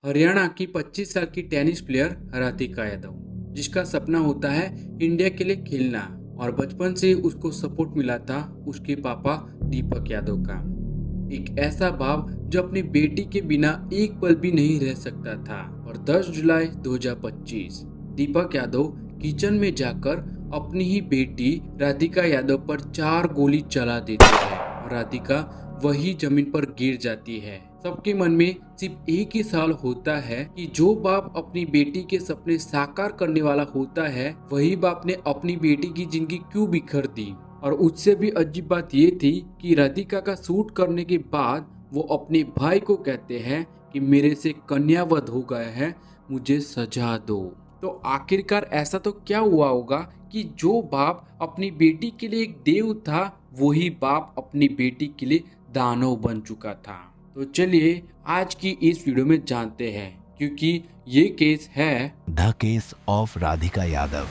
हरियाणा की 25 साल की टेनिस प्लेयर राधिका यादव, जिसका सपना होता है इंडिया के लिए खेलना, और बचपन से उसको सपोर्ट मिला था उसके पापा दीपक यादव का। एक ऐसा भाव जो अपनी बेटी के बिना एक पल भी नहीं रह सकता था। और 10 जुलाई 2025 दीपक यादव किचन में जाकर अपनी ही बेटी राधिका यादव पर 4 गोली चला देते हैं और राधिका वही जमीन पर गिर जाती है। सबके मन में सिर्फ एक ही सवाल होता है कि जो बाप अपनी बेटी के सपने साकार करने वाला होता है, वही बाप ने अपनी बेटी की जिंदगी क्यों बिखर दी। और उससे भी अजीब बात ये थी कि राधिका का शूट करने के बाद वो अपने भाई को कहते हैं कि मेरे से कन्यावध हो गया है, मुझे सजा दो। तो आखिरकार ऐसा तो क्या हुआ होगा कि जो बाप अपनी बेटी के लिए एक देव था, वही बाप अपनी बेटी के लिए दानव बन चुका था। तो चलिए आज की इस वीडियो में जानते हैं, क्योंकि ये केस है the case of Radhika Yadav.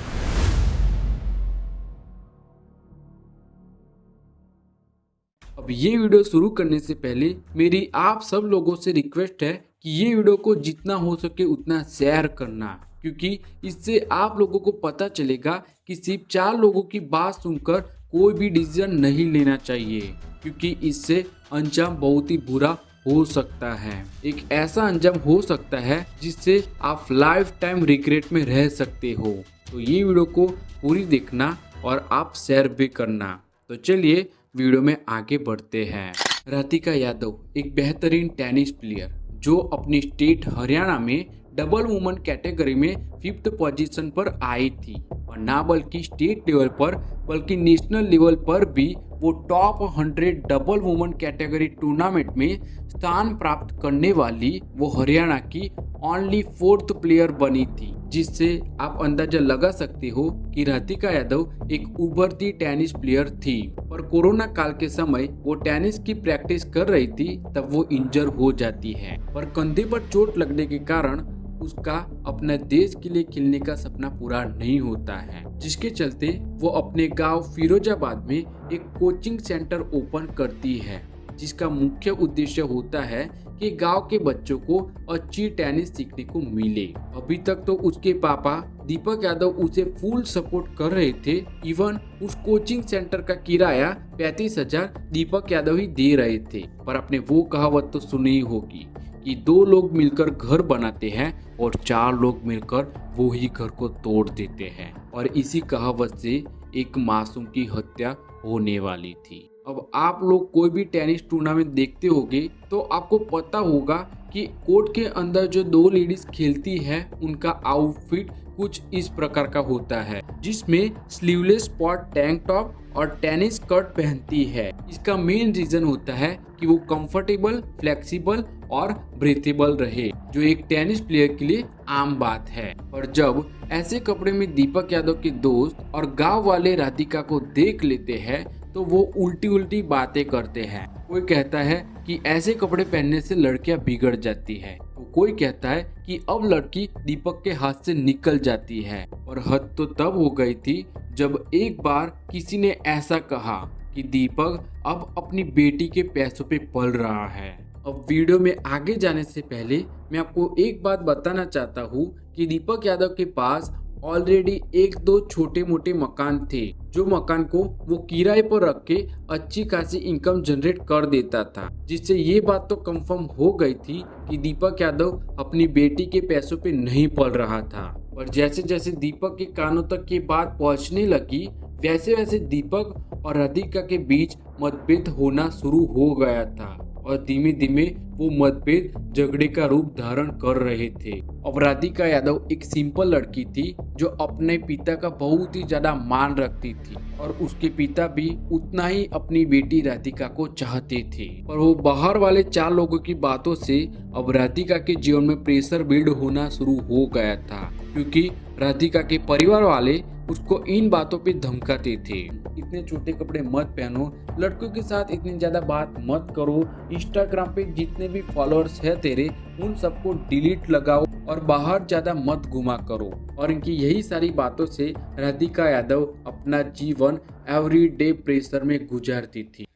अब ये वीडियो शुरू करने से पहले मेरी आप सब लोगों से रिक्वेस्ट है कि ये वीडियो को जितना हो सके उतना शेयर करना, क्योंकि इससे आप लोगों को पता चलेगा कि सिर्फ 4 लोगों की बात सुनकर कोई भी डिसीजन नहीं लेना चाहिए, क्योंकि इससे अंजाम बहुत ही बुरा हो सकता है। एक ऐसा अंजाम हो सकता है जिससे आप लाइफ टाइम रिग्रेट में रह सकते हो। तो ये वीडियो को पूरी देखना और आप शेयर भी करना। तो चलिए वीडियो में आगे बढ़ते हैं। राधिका यादव एक बेहतरीन टेनिस प्लेयर जो अपनी स्टेट हरियाणा में डबल वुमन कैटेगरी में 5th पोजीशन पर आई थी, और ना बल्कि स्टेट लेवल पर बल्कि नेशनल लेवल पर भी वो top 100 double woman category tournament में स्थान प्राप्त करने वाली वो हरियाणा की ओनली 4th प्लेयर बनी थी, जिससे आप अंदाजा लगा सकते हो कि राधिका यादव एक उभरती टेनिस प्लेयर थी। पर कोरोना काल के समय वो टेनिस की प्रैक्टिस कर रही थी, तब वो इंजर हो जाती है। पर कंधे पर चोट लगने के कारण उसका अपने देश के लिए खेलने का सपना पूरा नहीं होता है, जिसके चलते वो अपने गांव फिरोजाबाद में एक कोचिंग सेंटर ओपन करती है, जिसका मुख्य उद्देश्य होता है कि गांव के बच्चों को अच्छी टेनिस सीखने को मिले। अभी तक तो उसके पापा दीपक यादव उसे फुल सपोर्ट कर रहे थे। इवन उस कोचिंग सेंटर का किराया 35,000 दीपक यादव ही दे रहे थे। पर आपने वो कहावत तो सुनी ही होगी कि 2 लोग मिलकर घर बनाते हैं और 4 लोग मिलकर वो ही घर को तोड़ देते हैं। और इसी कहावत से एक मासूम की हत्या होने वाली थी। अब आप लोग कोई भी टेनिस टूर्नामेंट देखते होंगे तो आपको पता होगा कि कोर्ट के अंदर जो 2 लेडीज खेलती है, उनका आउटफिट कुछ इस प्रकार का होता है, जिसमें स्लीवलेस स्पॉट टैंक टॉप और टेनिस स्कर्ट पहनती है। इसका मेन रीजन होता है कि वो कंफर्टेबल, फ्लेक्सिबल और ब्रीथेबल रहे, जो एक टेनिस प्लेयर के लिए आम बात है। और जब ऐसे कपड़े में दीपक यादव के दोस्त और गांव वाले राधिका को देख लेते हैं तो वो उल्टी उल्टी बातें करते हैं। कोई कहता है कि ऐसे कपड़े पहनने से लड़कियां बिगड़ जाती है, तो कोई कहता है कि अब लड़की दीपक के हाथ से निकल जाती है। और हद तो तब हो गई थी जब एक बार किसी ने ऐसा कहा कि दीपक अब अपनी बेटी के पैसों पे पल रहा है। अब वीडियो में आगे जाने से पहले मैं आपको एक बात बताना चाहता हूँ कि दीपक यादव के पास ऑलरेडी 1-2 छोटे मोटे मकान थे, जो मकान को वो किराए पर रख के अच्छी खासी इनकम जनरेट कर देता था, जिससे ये बात तो कंफर्म हो गई थी कि दीपक यादव अपनी बेटी के पैसों पे नहीं पल रहा था। और जैसे जैसे दीपक के कानों तक ये बात पहुंचने लगी, वैसे वैसे दीपक और राधिका के बीच मतभेद होना शुरू हो गया था, और धीमे धीमे वो मतभेद झगड़े का रूप धारण कर रहे थे। अब राधिका यादव एक सिंपल लड़की थी जो अपने पिता का बहुत ही ज्यादा मान रखती थी, और उसके पिता भी उतना ही अपनी बेटी राधिका को चाहते थे। पर वो बाहर वाले 4 लोगों की बातों से अब राधिका के जीवन में प्रेशर बिल्ड होना शुरू हो गया था, क्योंकि राधिका के परिवार वाले उसको इन बातों पे धमकाते थे। इतने छोटे कपड़े मत पहनो, लड़कों के साथ इतनी ज्यादा बात मत करो, इंस्टाग्राम पे जितने भी फॉलोअर्स है तेरे उन सबको डिलीट लगाओ, और बाहर ज्यादा मत घुमा करो। और इनकी यही सारी बातों से राधिका यादव अपना जीवन एवरीडे प्रेशर में गुजारती थी।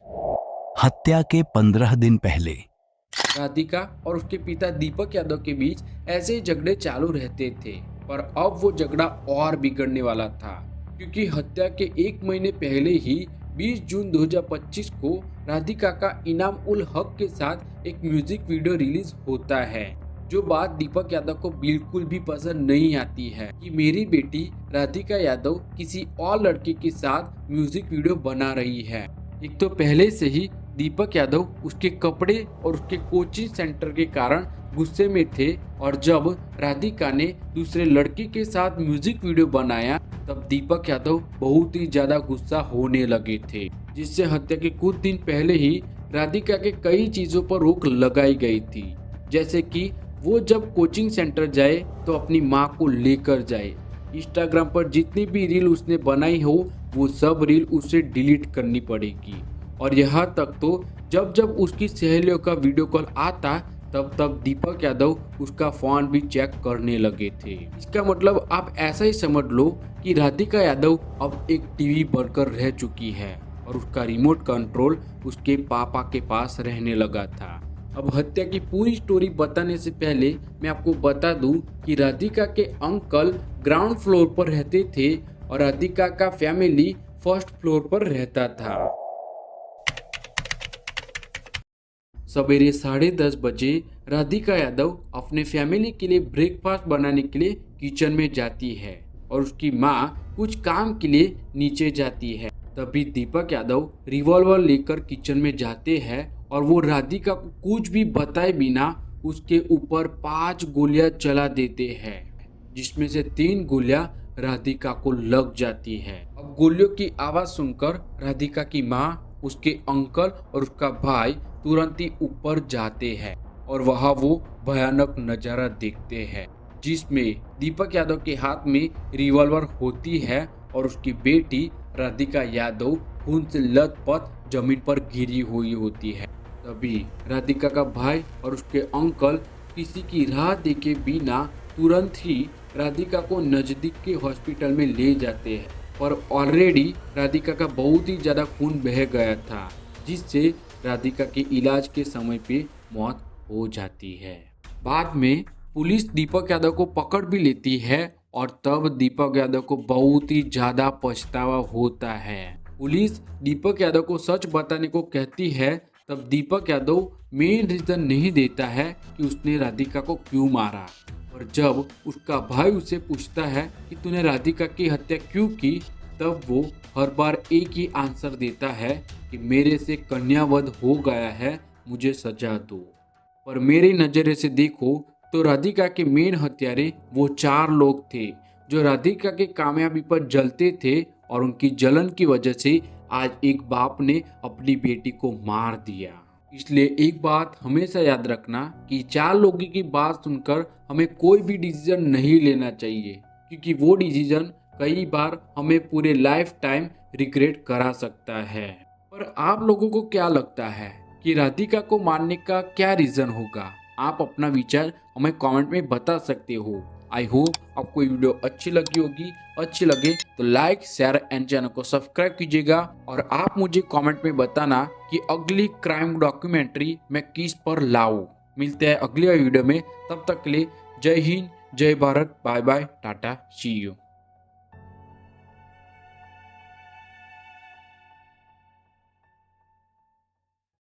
हत्या के 15 दिन पहले राधिका और उसके पिता दीपक यादव के बीच ऐसे ही झगड़े चालू रहते थे, पर अब वो झगड़ा और बिगड़ने वाला था, क्योंकि हत्या के 1 महीने पहले ही 20 जून 2025 को राधिका का इनाम उल हक के साथ एक म्यूजिक वीडियो रिलीज होता है। जो बात दीपक यादव को बिल्कुल भी पसंद नहीं आती है कि मेरी बेटी राधिका यादव किसी और लड़के के साथ म्यूजिक वीडियो बना रही है। एक तो पहले से ही दीपक यादव उसके कपड़े और उसके कोचिंग सेंटर के कारण गुस्से में थे, और जब राधिका ने दूसरे लड़के के साथ म्यूजिक वीडियो बनाया तब दीपक यादव बहुत ही ज्यादा गुस्सा होने लगे थे, जिससे हत्या के कुछ दिन पहले ही राधिका के कई चीजों पर रोक लगाई गई थी, जैसे कि वो जब कोचिंग सेंटर जाए तो अपनी माँ को लेकर जाए। इंस्टाग्राम पर जितनी भी रील उसने बनाई हो वो सब रील उसे डिलीट करनी पड़ेगी, और यहाँ तक तो जब जब उसकी सहेलियों का वीडियो कॉल आता तब तब दीपक यादव उसका फोन भी चेक करने लगे थे। इसका मतलब आप ऐसा ही समझ लो कि राधिका यादव अब एक टीवी बनकर रह चुकी है और उसका रिमोट कंट्रोल उसके पापा के पास रहने लगा था। अब हत्या की पूरी स्टोरी बताने से पहले मैं आपको बता दूं कि राधिका के अंकल ग्राउंड फ्लोर पर रहते थे और राधिका का फैमिली फर्स्ट फ्लोर पर रहता था। सवेरे 10:30 बजे राधिका यादव अपने फैमिली के लिए ब्रेकफास्ट बनाने के लिए किचन में जाती है और उसकी माँ कुछ काम के लिए नीचे जाती है। तभी दीपक यादव रिवॉल्वर लेकर किचन में जाते हैं और वो राधिका को कुछ भी बताए बिना उसके ऊपर 5 गोलियां चला देते हैं, जिसमें से 3 गोलियां राधिका को लग जाती है। अब गोलियों की आवाज सुनकर राधिका की माँ, उसके अंकल और उसका भाई तुरंत ही ऊपर जाते हैं और वहाँ वो भयानक नज़ारा देखते हैं, जिसमें दीपक यादव के हाथ में रिवॉल्वर होती है और उसकी बेटी राधिका यादव खून से लथपथ जमीन पर गिरी हुई होती है। तभी राधिका का भाई और उसके अंकल किसी की राह देखे बिना तुरंत ही राधिका को नज़दीक के हॉस्पिटल में ले जाते हैं, पर ऑलरेडी राधिका का बहुत ही ज़्यादा खून बह गया था, जिससे राधिका के इलाज के समय पे मौत हो जाती है। बाद में पुलिस दीपक यादव को पकड़ भी लेती है और तब दीपक यादव को बहुत ही ज़्यादा पछतावा होता है। पुलिस दीपक यादव को सच बताने को कहती है, तब दीपक यादव मेन रीज़न नहीं देता है कि उसने राधिका को क्यों मारा, और जब उसका भाई उसे पूछता है कि तूने राधिका की हत्या क्यों की, तब वो हर बार एक ही आंसर देता है कि मेरे से कन्यावध हो गया है, मुझे सजा दो। पर मेरी नज़रिए से देखो तो राधिका के मेन हत्यारे वो 4 लोग थे जो राधिका के कामयाबी पर जलते थे, और उनकी जलन की वजह से आज एक बाप ने अपनी बेटी को मार दिया। इसलिए एक बात हमेशा याद रखना कि 4 लोगों की बात सुनकर हमें कोई भी डिसीजन नहीं लेना चाहिए, क्योंकि वो डिसीजन कई बार हमें पूरे लाइफ टाइम रिग्रेट करा सकता है। पर आप लोगों को क्या लगता है कि राधिका को मारने का क्या रीज़न होगा? आप अपना विचार हमें कमेंट में बता सकते हो। आई होप आपको ये वीडियो अच्छी लगी होगी। अच्छी लगे तो लाइक, शेयर एंड चैनल को सब्सक्राइब कीजिएगा, और आप मुझे कमेंट में बताना कि अगली क्राइम डॉक्यूमेंट्री मैं किस पर लाऊं। मिलते हैं अगली वीडियो में, तब तक के लिए जय हिंद, जय Bharat, bye bye, tata, see you.